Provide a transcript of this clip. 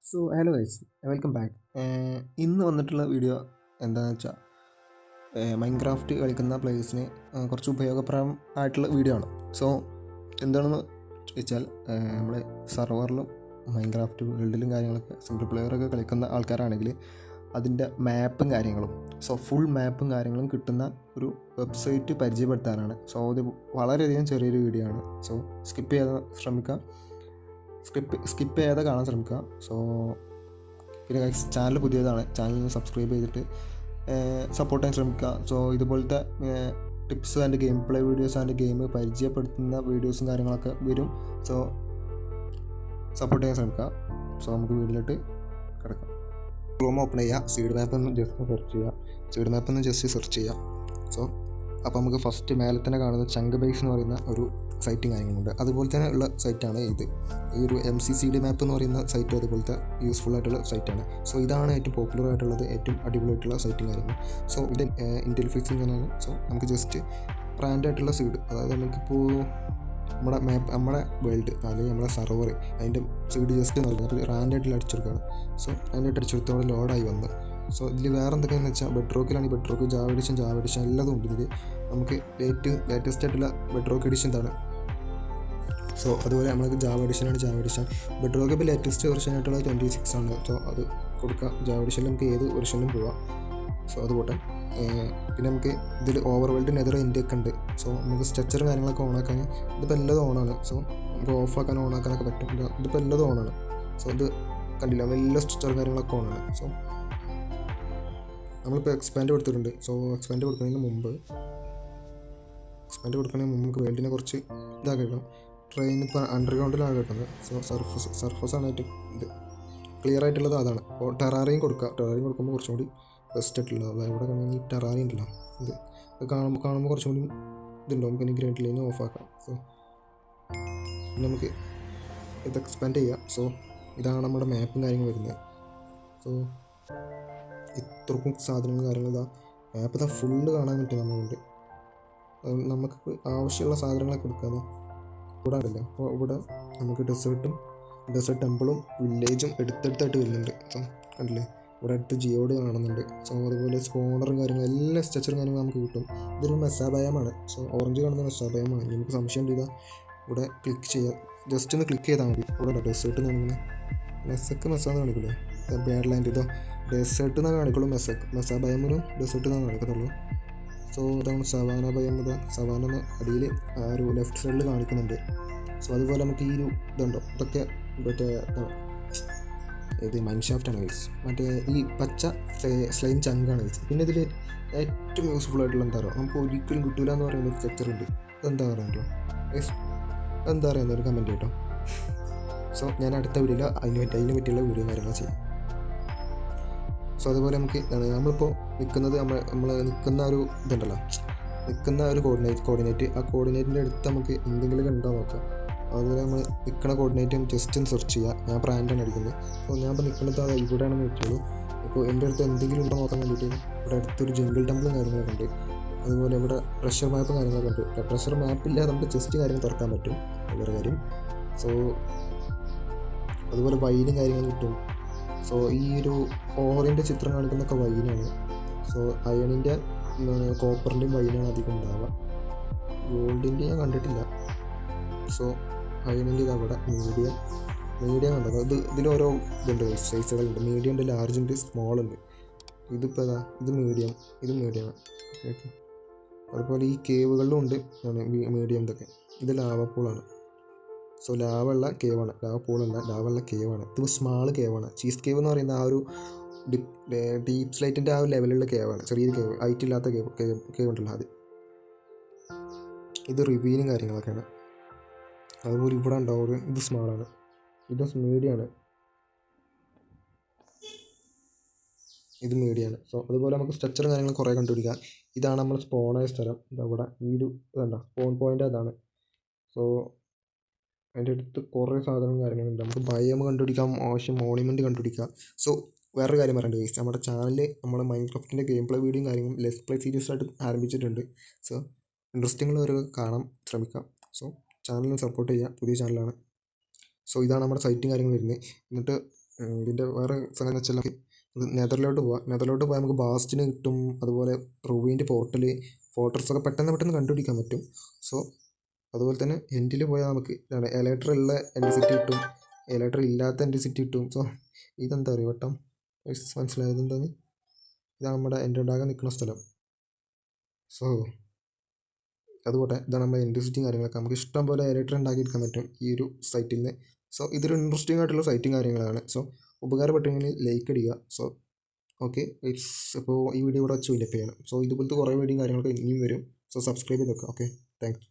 So hello guys, welcome back. ഇന്ന് വന്നിട്ടുള്ള video എന്താണെന്ന് വെച്ചാൽ മൈൻക്രാഫ്റ്റ് കളിക്കുന്ന പ്ലേയേഴ്സിന് കുറച്ച് ഉപയോഗപ്രദമായിട്ടുള്ള വീഡിയോ ആണ്. സോ എന്താണെന്ന് വെച്ചാൽ നമ്മുടെ സർവറിലും മൈൻക്രാഫ്റ്റ് വേൾഡിലും കാര്യങ്ങളൊക്കെ സിംഗിൾ പ്ലെയറൊക്കെ കളിക്കുന്ന ആൾക്കാരാണെങ്കിൽ അതിൻ്റെ മാപ്പും കാര്യങ്ങളും ഫുൾ മാപ്പും കാര്യങ്ങളും കിട്ടുന്ന ഒരു വെബ്സൈറ്റ് പരിചയപ്പെടുത്താനാണ്. സോ അത് വളരെയധികം ചെറിയൊരു വീഡിയോ ആണ്. സോ സ്കിപ്പ് ചെയ്യാതെ കാണാൻ ശ്രമിക്കുക. സോ പിന്നെ ചാനൽ പുതിയതാണ്, ചാനൽ സബ്സ്ക്രൈബ് ചെയ്തിട്ട് സപ്പോർട്ട് ചെയ്യാൻ ശ്രമിക്കുക. സോ ഇതുപോലത്തെ tips and game play videos and game പരിചയപ്പെടുത്തുന്ന വീഡിയോസും കാര്യങ്ങളൊക്കെ വരും. സോ സപ്പോർട്ട് ചെയ്യാൻ ശ്രമിക്കുക. സോ നമുക്ക് വീഡിയോയിലോട്ട് കിടക്കാം. ക്രോം ഓപ്പൺ ചെയ്യുക, സീഡ് മാപ്പ് ഒന്ന് ജസ്റ്റ് സെർച്ച് ചെയ്യുക. സോ അപ്പോൾ നമുക്ക് ഫസ്റ്റ് മേലെ തന്നെ കാണുന്ന ചങ്ക് ബേസ് എന്ന് പറയുന്ന ഒരു സൈറ്റും കാര്യങ്ങളുണ്ട്. അതുപോലെ തന്നെ ഉള്ള സൈറ്റാണ് ഇത്. ഈ ഒരു MCCD മാപ്പ് എന്ന് പറയുന്ന സൈറ്റും അതുപോലത്തെ യൂസ്ഫുൾ ആയിട്ടുള്ള സൈറ്റാണ്. സോ ഇതാണ് ഏറ്റവും പോപ്പുലർ ആയിട്ടുള്ളത്, ഏറ്റവും അടിപൊളിയായിട്ടുള്ള സൈറ്റും കാര്യങ്ങളും. സോ ഇത് ഇൻ്റർഫേസ് ഇങ്ങനെയാണ്. സോ നമുക്ക് ജസ്റ്റ് ബ്രാൻഡായിട്ടുള്ള സീഡ്, അതായത് നമുക്കിപ്പോൾ നമ്മുടെ വേൾഡ് അല്ലെങ്കിൽ നമ്മുടെ സർവർ അതിൻ്റെ സീഡ് ജസ്റ്റ് എന്ന് പറഞ്ഞാൽ റാൻഡായിട്ട് അടിച്ചെടുക്കുകയാണ്. സോ റാൻഡായിട്ട് അടിച്ചെടുത്തോടെ ലോഡായി വന്ന്. സോ ഇതിൽ വേറെ എന്തൊക്കെയാണെന്ന് വെച്ചാൽ ബെഡ്റോക്കിലാണെങ്കിൽ ബെഡ്റോക്ക്, ജാവ എഡിഷൻ എല്ലാതും ഉണ്ട് ഇതിൽ. നമുക്ക് ലേറ്റസ്റ്റ് ആയിട്ടുള്ള ബെഡ്റോക്ക് എഡിഷൻ ഇതാണ്. സോ അതുപോലെ നമ്മൾക്ക് ജാവ എഡിഷൻ. ബെഡ്റോക്ക് ഇപ്പോൾ ലേറ്റസ്റ്റ് വെർഷൻ ആയിട്ടുള്ള 26 ആണ്. സോ അത് കൊടുക്കുക. ജാവ എഡിഷനിൽ നമുക്ക് ഏത് വെർഷനിലും പോവാം. സോ അത് പോട്ടെ. പിന്നെ നമുക്ക് ഇതിൽ ഓവർ വേൾഡ് നെതർ ഒക്കെ ഉണ്ട്. സോ നമുക്ക് സ്ട്രക്ചറും കാര്യങ്ങളൊക്കെ ഓണാക്കാൻ ഇതിപ്പോൾ എല്ലാതും ഓണാണ്. സോ നമുക്ക് ഓണാക്കാനൊക്കെ പറ്റും. ഇതിപ്പോൾ എല്ലാതും ഓണാണ്. സോ ഇത് കണ്ടില്ല, എല്ലാ സ്ട്രക്ചറും കാര്യങ്ങളൊക്കെ ഓണാണ്. സോ നമ്മളിപ്പോൾ എക്സ്പാൻഡ് കൊടുത്തിട്ടുണ്ട്. സോ എക്സ്പാൻഡ് കൊടുക്കുന്നതിന് മുമ്പ് നമുക്ക് വേൾഡിനെ കുറച്ച് ഇതാക്കണം. ട്രെയിൻ ഇപ്പോൾ അണ്ടർഗ്രൗണ്ടിലാണ് കിട്ടുന്നത്. സോ സർഫസാണ് ഏറ്റവും ഇത് ക്ലിയർ ആയിട്ടുള്ളത്, അതാണ്. അപ്പോൾ ടെറാറിയും കൊടുക്കുമ്പോൾ കുറച്ചും കൂടി ബെസ്റ്റ് ആയിട്ടുള്ളത്. അതായത് ഇവിടെ കാണുന്ന ഈ ടെറാറി ഉണ്ടല്ലോ, ഇത് കാണുമ്പോൾ കുറച്ചും കൂടി ഇതുണ്ടാവും. പിന്നെ ഗ്രേഡ് ലൈൻ ഓഫ് ആക്കാം. സോ നമുക്ക് ഇത് എക്സ്പാൻഡ് ചെയ്യാം. സോ ഇതാണ് നമ്മുടെ മാപ്പും കാര്യങ്ങളും വരുന്നത്. സോ ഇത്രക്കും സാധനങ്ങളും കാര്യങ്ങളും മാപ്പ് ഫുള്ള് കാണാൻ പറ്റും നമ്മളുണ്ട്. നമുക്ക് ആവശ്യമുള്ള സാധനങ്ങളൊക്കെ എടുക്കാതെ കൂടാറില്ല. അപ്പോൾ ഇവിടെ നമുക്ക് ഡെസേർട്ട് ടെമ്പിളും വില്ലേജും എടുത്തെടുത്തായിട്ട് വരുന്നുണ്ട്. സോ കണ്ടില്ലേ, ഇവിടെ അടുത്ത് ജിയോഡ് കാണുന്നുണ്ട്. സോ അതുപോലെ സ്പോണറും കാര്യങ്ങളും എല്ലാ സ്ട്രക്ചറും കാര്യങ്ങളും നമുക്ക് കിട്ടും. ഇതൊരു മെസ്സാബയമാണ്. സോ ഓറഞ്ച് കാണുന്ന മെസ്സാബയമാണ്. നമുക്ക് സംശയം ഉണ്ട്. ഇവിടെ ക്ലിക്ക് ചെയ്യാം, ജസ്റ്റ് ഒന്ന് ക്ലിക്ക് ചെയ്താൽ മതി. ഇവിടെ ഡെസേർട്ട് കാണിക്കുന്നത് മെസ്സാന്ന് കാണിക്കില്ലേ, ബാഡ് ലാൻഡ്. ഇതോ ഡെസേർട്ട് എന്നാണ് കാണിക്കുള്ളൂ. മെസ്സാബയമിനും ഡെസേർട്ട് എന്നാണ് കാണിക്കത്തുള്ളൂ. സോ ഇതാണ് സവാന ഭയം. സവാന എന്ന അടിയിൽ ആ ഒരു ലെഫ്റ്റ് സൈഡിൽ കാണിക്കുന്നുണ്ട്. സോ അതുപോലെ നമുക്ക് ഈ ഒരു ഇതുണ്ടോ, ഇതൊക്കെ മറ്റേ ഇത് മൈൻഷാഫ്റ്റാണ് ഗൈസ്. മറ്റേ ഈ പച്ച സ്ലൈം ചങ്കാണ് ഗൈസ്. പിന്നെ ഇതിൽ ഏറ്റവും യൂസ്ഫുൾ ആയിട്ടുള്ള എന്താ പറയുക, നമുക്ക് ഒരിക്കലും കിട്ടൂല എന്ന് പറയുന്ന ഒരു സ്ട്രക്ചർ ഉണ്ട്. അതെന്താ പറയുക ഗൈസ്, എന്താ പറയുന്നത് ഒരു കമൻറ്റ് കേട്ടോ. സോ ഞാൻ അടുത്ത വീഡിയോയിൽ അതിനെ പറ്റിയുള്ള വീഡിയോ കാര്യങ്ങൾ ചെയ്യാം. സോ അതുപോലെ നമുക്ക് നമ്മളിപ്പോൾ നിൽക്കുന്നത് നമ്മൾ നിൽക്കുന്ന ഒരു ഇതുണ്ടല്ലോ, നിൽക്കുന്ന ഒരു കോർഡിനേറ്റ് ആ കോർഡിനേറ്റിൻ്റെ അടുത്ത് നമുക്ക് എന്തെങ്കിലും ഉണ്ടോ നോക്കാം. അതുപോലെ നമ്മൾ നിൽക്കുന്ന കോർഡിനേറ്റ് ജസ്റ്റ് ഒന്ന് സെർച്ച് ചെയ്യുക. ഞാൻ ബ്രാൻഡാണ് അടിക്കുന്നത്. അപ്പോൾ ഞാൻ ഇപ്പോൾ നിൽക്കുന്നത് അത് ഇവിടെയാണെന്ന് വെച്ചോളൂ. ഇപ്പോൾ എൻ്റെ അടുത്ത് എന്തെങ്കിലും ഉണ്ടോ നോക്കാൻ വേണ്ടിയിട്ട് ഇവിടെ അടുത്തൊരു ജംഗിൾ ടെമ്പിളും കാര്യങ്ങളൊക്കെ ഉണ്ട്. അതുപോലെ ഇവിടെ പ്രഷർ മാപ്പും കാര്യങ്ങളൊക്കെ ഉണ്ട്. പ്രഷർ മാപ്പില്ലാതെ നമുക്ക് ജസ്റ്റ് കാര്യങ്ങൾ തുറക്കാൻ പറ്റും, വേറെ കാര്യം. സോ അതുപോലെ വൈനും കാര്യങ്ങളും കിട്ടും. സോ ഈ ഒരു ഓറിൻ്റെ ചിത്രം കാണിക്കുന്നതൊക്കെ വൈനാണ്. സോ അയണിൻ്റെ കോപ്പറിൻ്റെയും വൈനാണ് അധികം ഉണ്ടാവുക. ഗോൾഡിൻ്റെ ഞാൻ കണ്ടിട്ടില്ല. സോ അയണിൻ്റെ ഇത് അവിടെ മീഡിയം കണ്ടത്. ഇതിലോരോ ഇതുണ്ട്, സൈസുകളുണ്ട്. മീഡിയം ഉണ്ട്, ലാർജ് ഉണ്ട്, സ്മോൾ ഉണ്ട്. ഇതിപ്പോൾ ഇത് മീഡിയമാണ്. ഓക്കെ. അതുപോലെ ഈ കേവുകളിലും ഉണ്ട് മീഡിയം. ഇതൊക്കെ ഇത് ലാവ പൂളാണ്. സോ ലാവുള്ള കേവാണ്, ലാവ പൂളല്ല, ലാവുള്ള കേവാണ്. ഇത് സ്മാൾ കേവാണ്. ചീസ് കേവ് എന്ന് പറയുന്ന ആ ഒരു ഡീപ്പ് സ്ലൈറ്റിൻ്റെ ആ ഒരു ലെവലുള്ള കേവാണ്. ചെറിയൊരു കേവ്, ഹൈറ്റ് ഇല്ലാത്ത കേവ് ഉണ്ടല്ലോ അത്. ഇത് റിവ്യൂനും കാര്യങ്ങളൊക്കെയാണ്. അതുപോലെ ഇവിടെ ഉണ്ടാവും, ഇത് സ്മാളാണ്, ഇത് മീഡിയമാണ്, ഇത് മീഡിയമാണ്. സോ അതുപോലെ നമുക്ക് സ്ട്രക്ചറും കാര്യങ്ങളും കുറേ കണ്ടുപിടിക്കാം. ഇതാണ് നമ്മൾ സ്പോണായ സ്ഥലം. ഇതവിടെ ഈ ഒരു ഇതല്ല സ്പോൺ പോയിൻ്റ് അതാണ്. സോ അതിൻ്റെ അടുത്ത് കുറേ സാധനവും കാര്യങ്ങളുണ്ട്. നമുക്ക് ബയം കണ്ടുപിടിക്കാം, മോണിമെൻറ്റ് കണ്ടുപിടിക്കാം. സോ വേറൊരു കാര്യം പറയേണ്ടത് ഗൈസ്, നമ്മുടെ ചാനലിൽ നമ്മൾ മൈൻക്രാഫ്റ്റിൻ്റെ ഗെയിം പ്ലേ വീഡിയോയും കാര്യങ്ങളും ലെറ്റ്സ് പ്ലേ സീരീസ് ആയിട്ട് ആരംഭിച്ചിട്ടുണ്ട്. സോ ഇൻട്രസ്റ്റിംഗ് ഉള്ളവരൊക്കെ കാണാൻ ശ്രമിക്കാം. സോ ചാനലിന് സപ്പോർട്ട് ചെയ്യുക, പുതിയ ചാനലാണ്. സോ ഇതാണ് നമ്മുടെ സൈറ്റും കാര്യങ്ങളും വരുന്നത്. എന്നിട്ട് ഇതിൻ്റെ വേറെ സംഗതി എന്ന് വെച്ചാൽ ഇത് നെതറിലോട്ട് പോവാം. നെതറിലോട്ട് പോയാൽ നമുക്ക് ബാസ്റ്റിന് കിട്ടും, അതുപോലെ റൂബീൻ്റെ പോർട്ടൽ ഫോർട്രസൊക്കെ പെട്ടെന്ന് കണ്ടുപിടിക്കാൻ പറ്റും. സോ അതുപോലെ തന്നെ എൻഡിൽ പോയാൽ നമുക്ക് ഇതാണ് എലൈറ്റർ ഉള്ള എൻ്റെ സിറ്റി കിട്ടും, എലൈറ്റർ ഇല്ലാത്ത എൻ്റെ സിറ്റി കിട്ടും. സോ ഇതെന്താ പറയുക വട്ടം മനസ്സിലായത് എന്താന്ന്? ഇതാണ് നമ്മുടെ എൻ്റെ ഉണ്ടാകാൻ നിൽക്കുന്ന സ്ഥലം. സോ അതുപോലെ ഇതാണ് നമ്മുടെ എൻ്റെ സിറ്റിയും കാര്യങ്ങളൊക്കെ നമുക്ക് ഇഷ്ടം പോലെ എലൈറ്റർ ഉണ്ടാക്കിയെടുക്കാൻ പറ്റും ഈ ഒരു സൈറ്റിൽ നിന്ന്. സോ ഇതൊരു ഇൻട്രസ്റ്റിംഗ് ആയിട്ടുള്ള സൈറ്റും കാര്യങ്ങളാണ്. സോ ഉപകാരപ്പെട്ടെങ്കിൽ ലൈക്ക് അടിക്കുക. സോ ഓക്കെ ഇറ്റ്സ് അപ്പോൾ ഈ വീഡിയോ ഇവിടെ വെച്ച് വിലപ്പ് ചെയ്യണം. സോ ഇതുപോലത്തെ കുറേ വീഡിയോയും കാര്യങ്ങളൊക്കെ ഇനിയും വരും. സോ സബ്സ്ക്രൈബ് ചെയ്ത് വെക്കുക. Okay thanks.